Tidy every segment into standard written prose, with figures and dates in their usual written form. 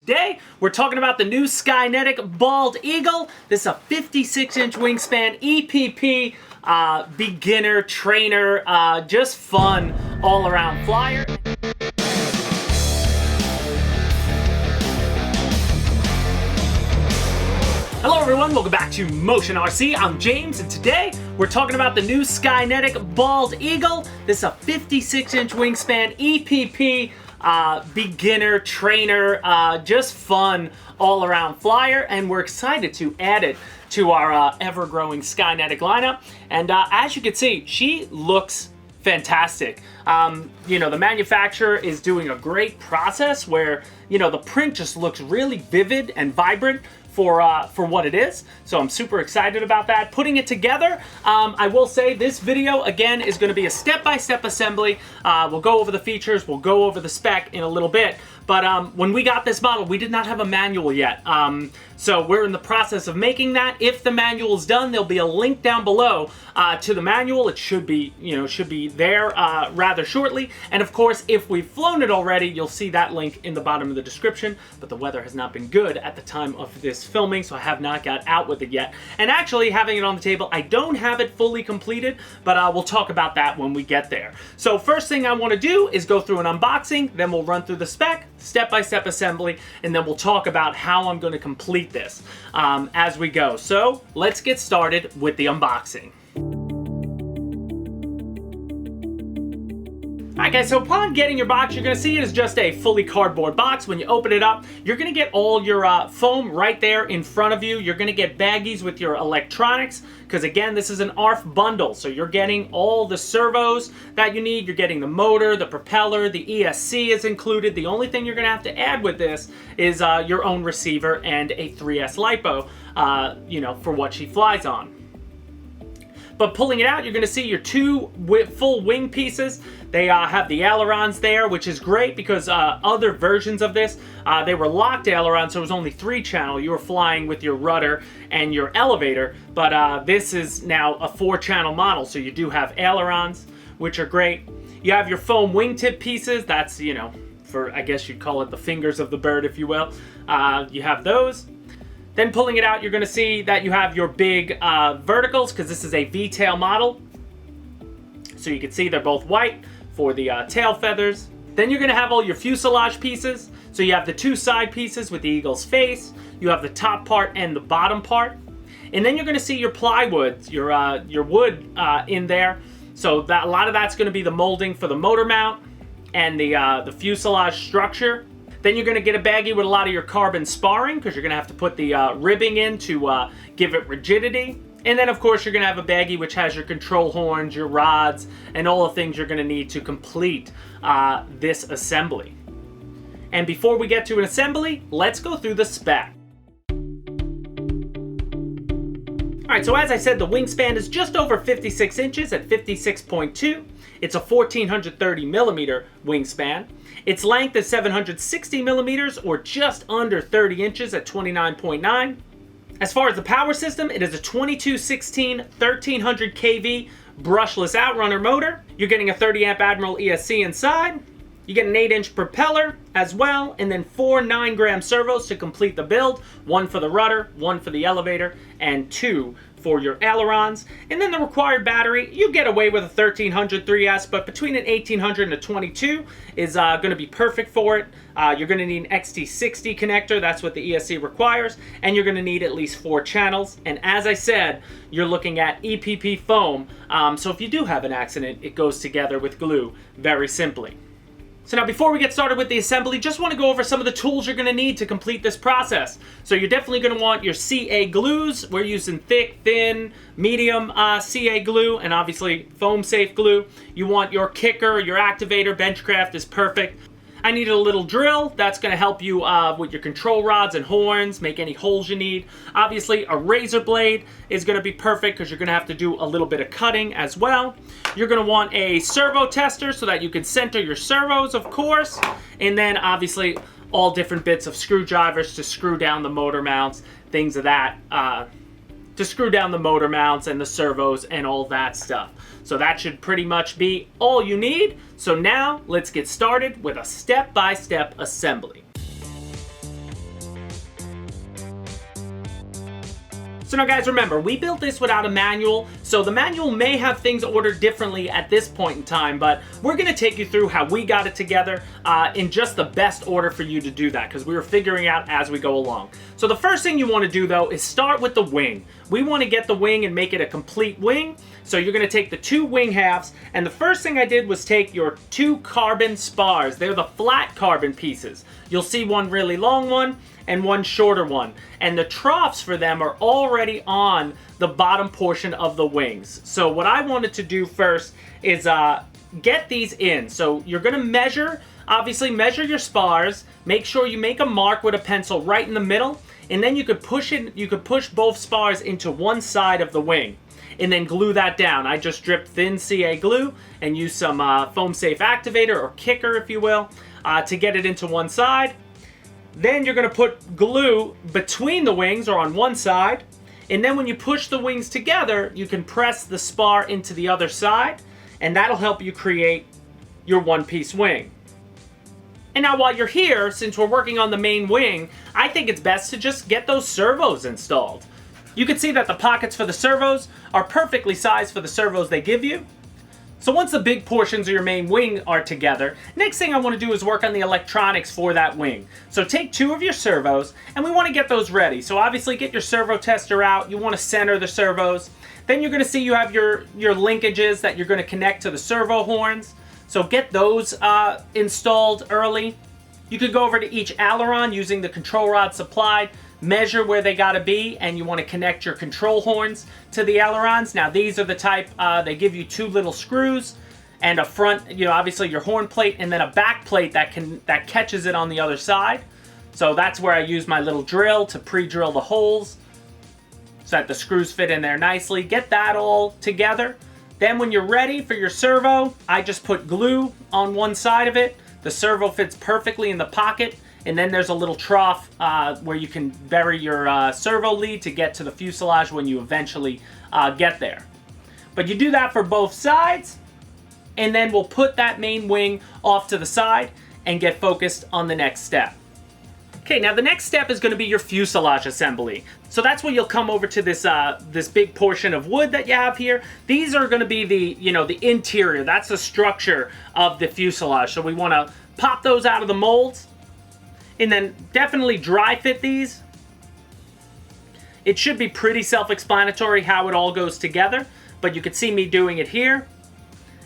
today we're talking about the new Skynetic Bald Eagle. This is a 56-inch wingspan EPP beginner trainer, just fun all-around flyer. Hello everyone, welcome back to Motion RC. I'm James, and today we're talking about the new Skynetic Bald Eagle. This is a 56-inch wingspan EPP beginner trainer, just fun all-around flyer, and we're excited to add it to our ever-growing Skynetic lineup. And as you can see, she looks fantastic. The manufacturer is doing a great process where, the print just looks really vivid and vibrant for what it is. So I'm super excited about that. Putting it together, I will say this video, again, is going to be a step-by-step assembly. We'll go over the features, we'll go over the spec in a little bit. But when we got this model, we did not have a manual yet. So we're in the process of making that. If the manual is done, there'll be a link down below to the manual. It should be, there rather shortly. And of course, if we've flown it already, you'll see that link in the bottom of the description. But the weather has not been good at the time of this filming, so I have not got out with it yet. And actually, having it on the table, I don't have it fully completed, but we'll talk about that when we get there. So first thing I want to do is go through an unboxing, then we'll run through the spec, step-by-step assembly, and then we'll talk about how I'm going to complete this as we go. So let's get started with the unboxing. Alright guys, so upon getting your box, you're going to see it is just a fully cardboard box. When you open it up, you're going to get all your foam right there in front of you. You're going to get baggies with your electronics, because again, this is an ARF bundle. So you're getting all the servos that you need. You're getting the motor, the propeller, the ESC is included. The only thing you're going to have to add with this is your own receiver and a 3S LiPo, for what she flies on. But pulling it out, you're going to see your two full wing pieces. They have the ailerons there, which is great because other versions of this, they were locked ailerons, so it was only 3-channel. You were flying with your rudder and your elevator, but this is now a 4-channel model, so you do have ailerons, which are great. You have your foam wingtip pieces. That's, for, I guess you'd call it the fingers of the bird, if you will. You have those. Then pulling it out, you're going to see that you have your big verticals, because this is a V-tail model. So you can see they're both white for the tail feathers. Then you're going to have all your fuselage pieces. So you have the 2 side pieces with the eagle's face. You have the top part and the bottom part. And then you're going to see your plywood, your wood in there. So that, a lot of that's going to be the molding for the motor mount and the fuselage structure. Then you're going to get a baggie with a lot of your carbon sparring, because you're going to have to put the ribbing in to give it rigidity. And then, of course, you're going to have a baggie which has your control horns, your rods, and all the things you're going to need to complete this assembly. And before we get to an assembly, let's go through the spec. Alright, so as I said, the wingspan is just over 56 inches at 56.2. It's a 1430 millimeter wingspan. Its length is 760 millimeters, or just under 30 inches at 29.9. As far as the power system, it is a 2216 1300 kV brushless outrunner motor. You're getting a 30 amp Admiral ESC inside. You get an 8-inch propeller as well, and then 4 9-gram servos to complete the build. 1 for the rudder, 1 for the elevator, and 2 for your ailerons. And then the required battery, you get away with a 1300 3S, but between an 1800 and a 22 is going to be perfect for it. You're going to need an XT60 connector, that's what the ESC requires, and you're going to need at least 4 channels. And as I said, you're looking at EPP foam, so if you do have an accident, it goes together with glue very simply. So now before we get started with the assembly, just want to go over some of the tools you're going to need to complete this process. So you're definitely going to want your CA glues. We're using thick, thin, medium CA glue, and obviously foam safe glue. You want your kicker, your activator, Benchcraft is perfect. I needed a little drill. That's going to help you with your control rods and horns, make any holes you need. Obviously, a razor blade is going to be perfect because you're going to have to do a little bit of cutting as well. You're going to want a servo tester so that you can center your servos, of course. And then, obviously, all different bits of screwdrivers to screw down the motor mounts, things of that, to screw down the motor mounts and the servos and all that stuff. So that should pretty much be all you need. So now let's get started with a step-by-step assembly. So now guys, remember, we built this without a manual, so the manual may have things ordered differently at this point in time, but we're gonna take you through how we got it together in just the best order for you to do that, because we were figuring out as we go along. So the first thing you wanna do though is start with the wing. We wanna get the wing and make it a complete wing, so you're gonna take the two wing halves, and the first thing I did was take your two carbon spars. They're the flat carbon pieces. You'll see one really long one, and one shorter one. And the troughs for them are already on the bottom portion of the wings. So what I wanted to do first is get these in. So you're gonna measure, obviously measure your spars, make sure you make a mark with a pencil right in the middle, and then you could push both spars into one side of the wing, and then glue that down. I just dripped thin CA glue and used some foam safe activator, or kicker if you will, to get it into one side. Then you're gonna put glue between the wings, or on one side, and then when you push the wings together, you can press the spar into the other side, and that'll help you create your one-piece wing. And now while you're here, since we're working on the main wing, I think it's best to just get those servos installed. You can see that the pockets for the servos are perfectly sized for the servos they give you. So once the big portions of your main wing are together, next thing I want to do is work on the electronics for that wing. So take two of your servos, and we want to get those ready. So obviously get your servo tester out. You want to center the servos. Then you're going to see you have your linkages that you're going to connect to the servo horns. So get those installed early. You could go over to each aileron using the control rod supplied, measure where they gotta be, and you want to connect your control horns to the ailerons. Now these are the type, they give you two little screws and a front, obviously your horn plate, and then a back plate that catches it on the other side. So that's where I use my little drill to pre-drill the holes so that the screws fit in there nicely. Get that all together. Then when you're ready for your servo, I just put glue on one side of it. The servo fits perfectly in the pocket. And then there's a little trough where you can bury your servo lead to get to the fuselage when you eventually get there. But you do that for both sides, and then we'll put that main wing off to the side and get focused on the next step. Okay, now the next step is going to be your fuselage assembly. So that's where you'll come over to this this big portion of wood that you have here. These are going to be the the interior. That's the structure of the fuselage. So we want to pop those out of the molds, and then definitely dry fit these. It should be pretty self-explanatory how it all goes together, but you can see me doing it here.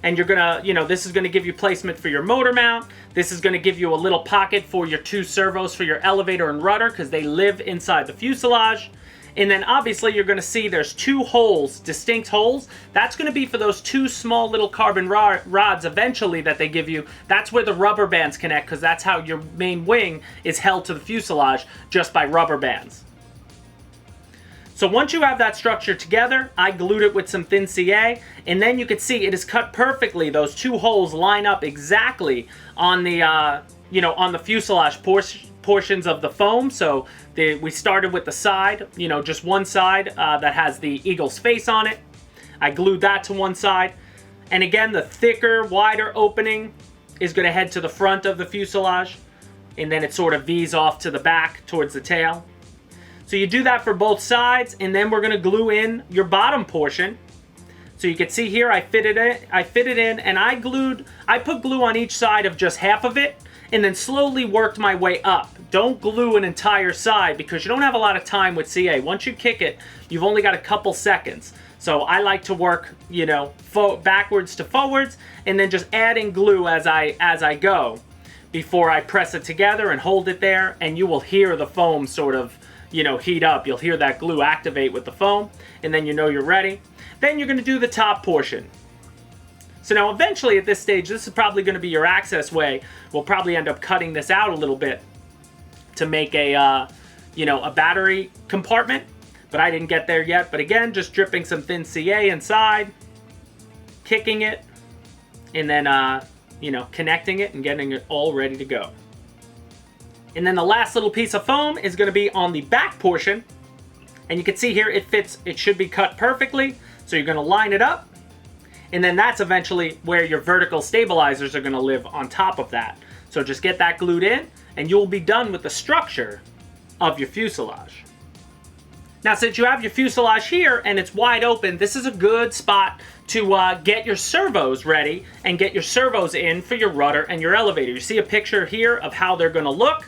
And you're gonna, this is gonna give you placement for your motor mount. This is gonna give you a little pocket for your two servos for your elevator and rudder, because they live inside the fuselage. And then obviously you're gonna see there's two holes, distinct holes. That's gonna be for those two small little carbon rods eventually that they give you. That's where the rubber bands connect, because that's how your main wing is held to the fuselage, just by rubber bands. So once you have that structure together, I glued it with some thin CA, and then you can see it is cut perfectly. Those two holes line up exactly on the, on the fuselage portions of the foam. So we started with the side, just one side that has the eagle's face on it. I glued that to one side. And again, the thicker, wider opening is going to head to the front of the fuselage, and then it sort of V's off to the back towards the tail. So you do that for both sides, and then we're going to glue in your bottom portion. So you can see here I fitted it in, and I put glue on each side of just half of it, and then slowly worked my way up. Don't glue an entire side, because you don't have a lot of time with CA. Once you kick it, you've only got a couple seconds. So I like to work, backwards to forwards, and then just adding glue as I go before I press it together and hold it there, and you will hear the foam sort of heat up. You'll hear that glue activate with the foam, and then you're ready. Then you're going to do the top portion. So now eventually at this stage, this is probably going to be your access way. We'll probably end up cutting this out a little bit to make a, a battery compartment, but I didn't get there yet. But again, just dripping some thin CA inside, kicking it, and then, connecting it and getting it all ready to go. And then the last little piece of foam is going to be on the back portion. And you can see here it fits, it should be cut perfectly. So you're going to line it up. And then that's eventually where your vertical stabilizers are going to live on top of that. So just get that glued in, and you'll be done with the structure of your fuselage. Now, since you have your fuselage here and it's wide open, this is a good spot to get your servos ready and get your servos in for your rudder and your elevator. You see a picture here of how they're going to look.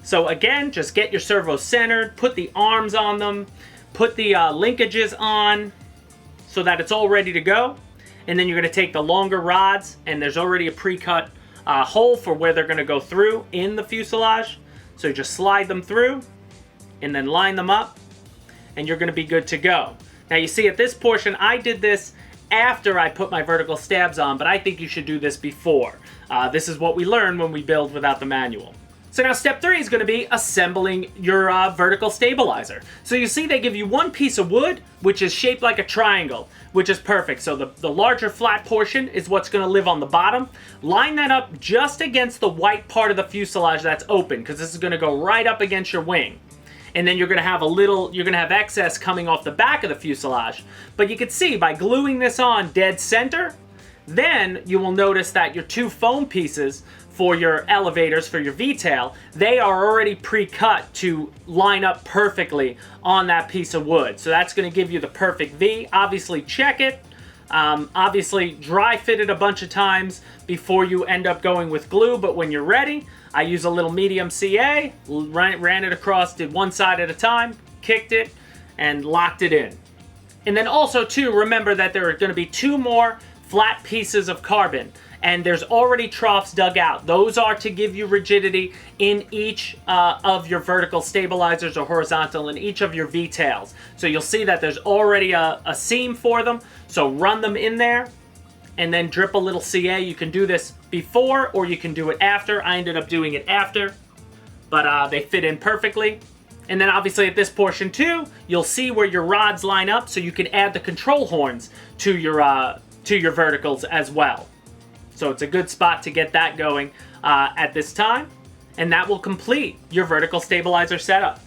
So again, just get your servos centered, put the arms on them, put the linkages on so that it's all ready to go. And then you're going to take the longer rods, and there's already a pre-cut hole for where they're going to go through in the fuselage. So you just slide them through and then line them up, and you're going to be good to go. Now you see at this portion, I did this after I put my vertical stabs on, but I think you should do this before. This is what we learn when we build without the manual. So now step 3 is going to be assembling your vertical stabilizer. So you see they give you one piece of wood, which is shaped like a triangle, which is perfect. So the larger flat portion is what's going to live on the bottom. Line that up just against the white part of the fuselage that's open, because this is going to go right up against your wing. And then you're going to have excess coming off the back of the fuselage. But you can see by gluing this on dead center, then you will notice that your 2 foam pieces for your elevators, for your V-tail, they are already pre-cut to line up perfectly on that piece of wood. So that's going to give you the perfect V. Obviously check it. Obviously dry fit it a bunch of times before you end up going with glue, but when you're ready, I use a little medium CA, ran it across, did one side at a time, kicked it, and locked it in. And then also too, remember that there are going to be 2 more flat pieces of carbon, and there's already troughs dug out. Those are to give you rigidity in each of your vertical stabilizers, or horizontal in each of your V-tails. So you'll see that there's already a seam for them, so run them in there and then drip a little CA. You can do this before or you can do it after. I ended up doing it after, but they fit in perfectly. And then obviously at this portion too, you'll see where your rods line up, so you can add the control horns to your verticals as well. So it's a good spot to get that going at this time, and that will complete your vertical stabilizer setup.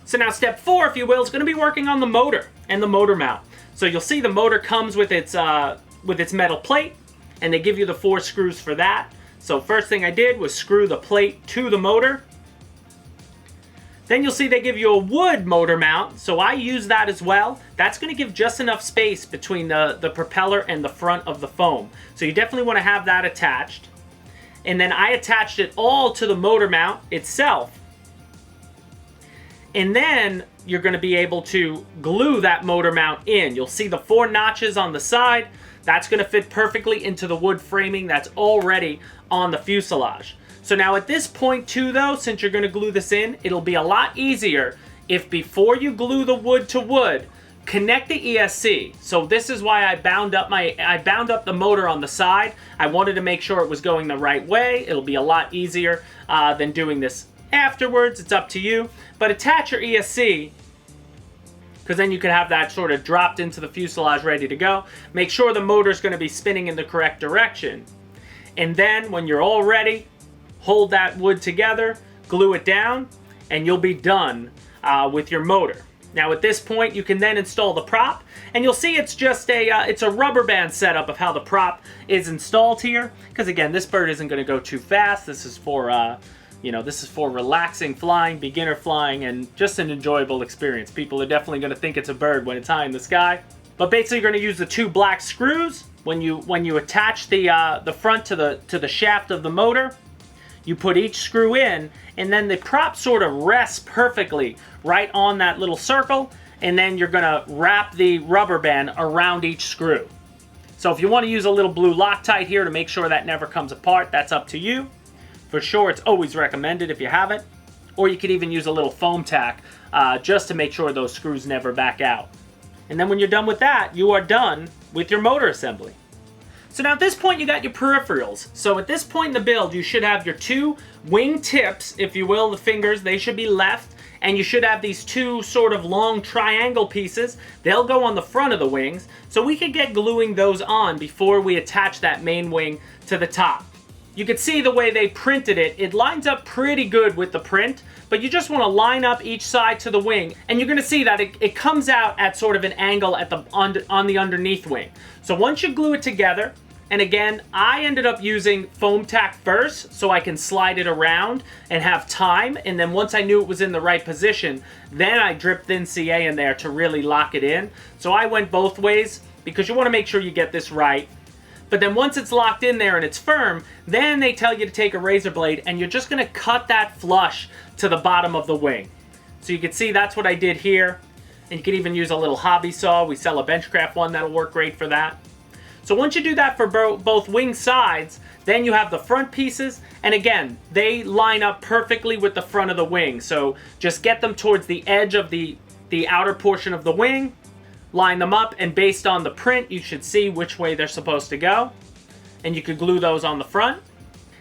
So now step 4, if you will, is going to be working on the motor and the motor mount. So you'll see the motor comes with its metal plate, and they give you the 4 screws for that. So first thing I did was screw the plate to the motor. Then you'll see they give you a wood motor mount, so I use that as well. That's going to give just enough space between the propeller and the front of the foam. So you definitely want to have that attached. And then I attached it all to the motor mount itself. And then you're going to be able to glue that motor mount in. You'll see the 4 notches on the side. That's going to fit perfectly into the wood framing that's already on the fuselage. So now at this point too though, since you're going to glue this in, it'll be a lot easier if before you glue the wood to wood, connect the ESC. So this is why I bound up the motor on the side. I wanted to make sure it was going the right way. It'll be a lot easier than doing this afterwards. It's up to you. But attach your ESC, because then you can have that sort of dropped into the fuselage ready to go. Make sure the motor's going to be spinning in the correct direction. And then when you're all ready, hold that wood together, glue it down, and you'll be done with your motor. Now at this point, you can then install the prop, and you'll see it's just it's a rubber band setup of how the prop is installed here. Because again, this bird isn't going to go too fast. This is for this is for relaxing flying, beginner flying, and just an enjoyable experience. People are definitely going to think it's a bird when it's high in the sky. But basically, you're going to use the 2 black screws when you attach the front to the shaft of the motor. You put each screw in, and then the prop sort of rests perfectly right on that little circle, and then you're going to wrap the rubber band around each screw. So if you want to use a little blue Loctite here to make sure that never comes apart, that's up to you. For sure, it's always recommended if you have it. Or you could even use a little foam tack just to make sure those screws never back out. And then when you're done with that, you are done with your motor assembly. So now at this point, you got your peripherals. So at this point in the build, you should have your 2 wing tips, if you will, the fingers, they should be left. And you should have these 2 sort of long triangle pieces. They'll go on the front of the wings. So we can get gluing those on before we attach that main wing to the top. You can see the way they printed it. It lines up pretty good with the print, but you just want to line up each side to the wing, and you're going to see that it comes out at sort of an angle at on the underneath wing. So once you glue it together, And again, I ended up using foam tack first so I can slide it around and have time. And then once I knew it was in the right position, then I dripped thin CA in there to really lock it in. So I went both ways because you want to make sure you get this right. But then once it's locked in there and it's firm, then they tell you to take a razor blade and you're just going to cut that flush to the bottom of the wing. So you can see that's what I did here. And you can even use a little hobby saw. We sell a Benchcraft one that'll work great for that. So once you do that for both wing sides, then you have the front pieces. And again, they line up perfectly with the front of the wing. So just get them towards the edge of the outer portion of the wing, line them up, and based on the print, you should see which way they're supposed to go. And you could glue those on the front.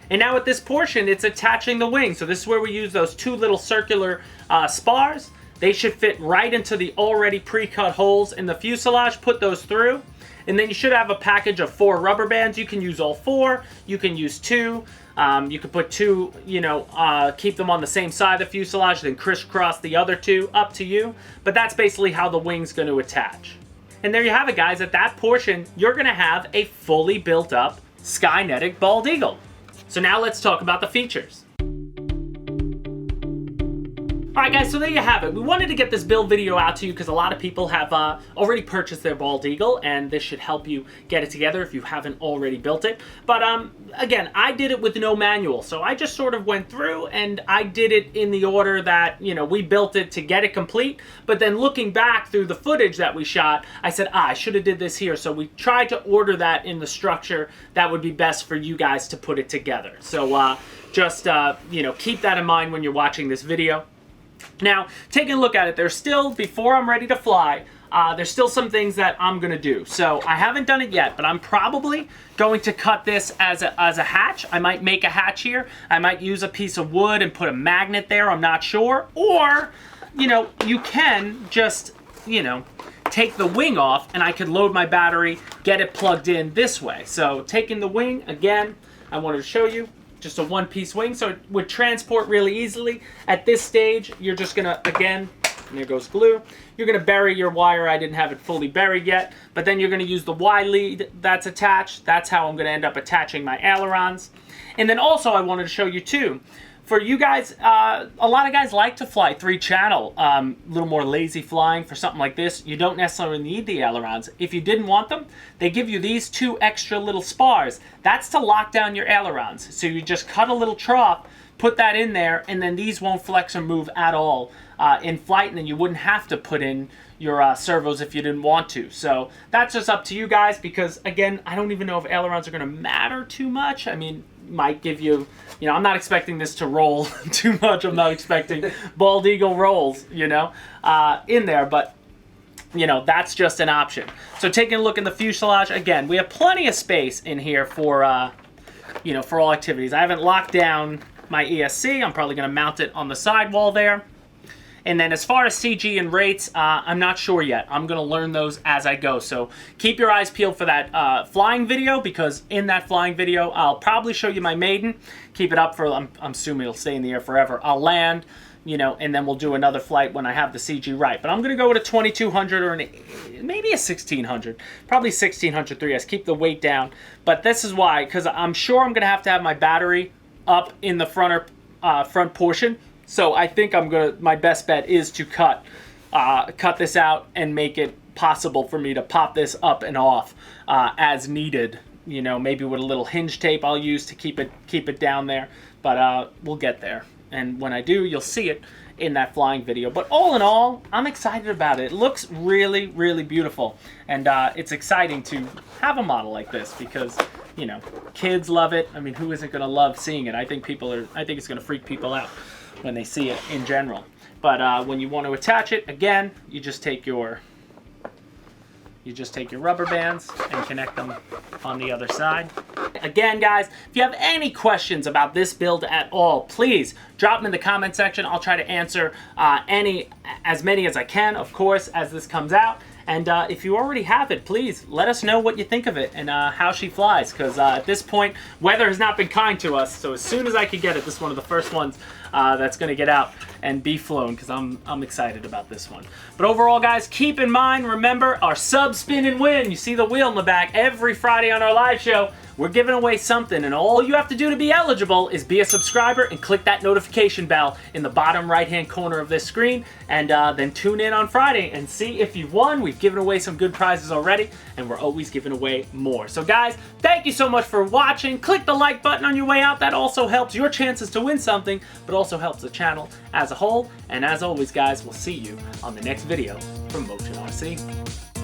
And now at this portion, it's attaching the wing. So this is where we use those two little circular spars. They should fit right into the already pre-cut holes in the fuselage. Put those through. And then you should have a package of 4 rubber bands. You can use all 4. You can use 2. You can put 2, keep them on the same side of the fuselage, then crisscross the other 2, up to you. But that's basically how the wing's going to attach. And there you have it, guys. At that portion, you're going to have a fully built up Skynetic bald eagle. So now let's talk about the features. Alright guys, so there you have it. We wanted to get this build video out to you because a lot of people have already purchased their bald eagle, and this should help you get it together if you haven't already built it. But again, I did it with no manual, so I just sort of went through and I did it in the order that, we built it to get it complete. But then looking back through the footage that we shot, I said, I should have did this here. So we tried to order that in the structure that would be best for you guys to put it together. So just keep that in mind when you're watching this video. Now, taking a look at it, there's still, before I'm ready to fly, there's still some things that I'm going to do. So I haven't done it yet, but I'm probably going to cut this as a hatch. I might make a hatch here. I might use a piece of wood and put a magnet there. I'm not sure. Or, you can just, take the wing off and I could load my battery, get it plugged in this way. So taking the wing, again, I wanted to show you. Just a one-piece wing, so it would transport really easily. At this stage, you're just gonna, again, and there goes glue, you're gonna bury your wire. I didn't have it fully buried yet, but then you're gonna use the Y lead that's attached. That's how I'm gonna end up attaching my ailerons. And then also I wanted to show you too, for you guys, a lot of guys like to fly 3-channel, a little more lazy flying for something like this. You don't necessarily need the ailerons. If you didn't want them, they give you these 2 extra little spars. That's to lock down your ailerons. So you just cut a little trough, put that in there, and then these won't flex or move at all in flight, and then you wouldn't have to put in your servos if you didn't want to. So that's just up to you guys because, again, I don't even know if ailerons are going to matter too much. I mean, might give you, I'm not expecting this to roll too much. I'm not expecting bald eagle rolls, in there, but, that's just an option. So taking a look in the fuselage, again, we have plenty of space in here for, for all activities. I haven't locked down my ESC. I'm probably going to mount it on the sidewall there. And then as far as CG and rates, I'm not sure yet. I'm going to learn those as I go. So keep your eyes peeled for that flying video, because in that flying video, I'll probably show you my maiden. Keep it up for, I'm assuming it'll stay in the air forever. I'll land, and then we'll do another flight when I have the CG right. But I'm going to go with a 2200 or maybe a 1600. Probably 1600 3S. Keep the weight down. But this is why, because I'm sure I'm going to have my battery up in the front portion. So I think my best bet is to cut this out and make it possible for me to pop this up and off as needed. Maybe with a little hinge tape I'll use to keep it down there. But we'll get there. And when I do, you'll see it in that flying video. But all in all, I'm excited about it. It looks really, really beautiful. And it's exciting to have a model like this because, kids love it. I mean, who isn't going to love seeing it? I think it's going to freak people out when they see it in general. But when you want to attach it, again, you just take your rubber bands and connect them on the other side. Again, guys, if you have any questions about this build at all, please drop them in the comment section. I'll try to answer as many as I can, of course, as this comes out. And if you already have it, please let us know what you think of it and how she flies, because at this point, weather has not been kind to us. So as soon as I can get it, this is one of the first ones that's going to get out and be flown, because I'm excited about this one. But overall, guys, keep in mind, remember, our sub spin and win. You see the wheel in the back every Friday on our live show. We're giving away something, and all you have to do to be eligible is be a subscriber and click that notification bell in the bottom right-hand corner of this screen, and then tune in on Friday and see if you've won. We've given away some good prizes already, and we're always giving away more. So guys, thank you so much for watching. Click the like button on your way out. That also helps your chances to win something, but also helps the channel as a whole. And as always, guys, we'll see you on the next video from Motion RC.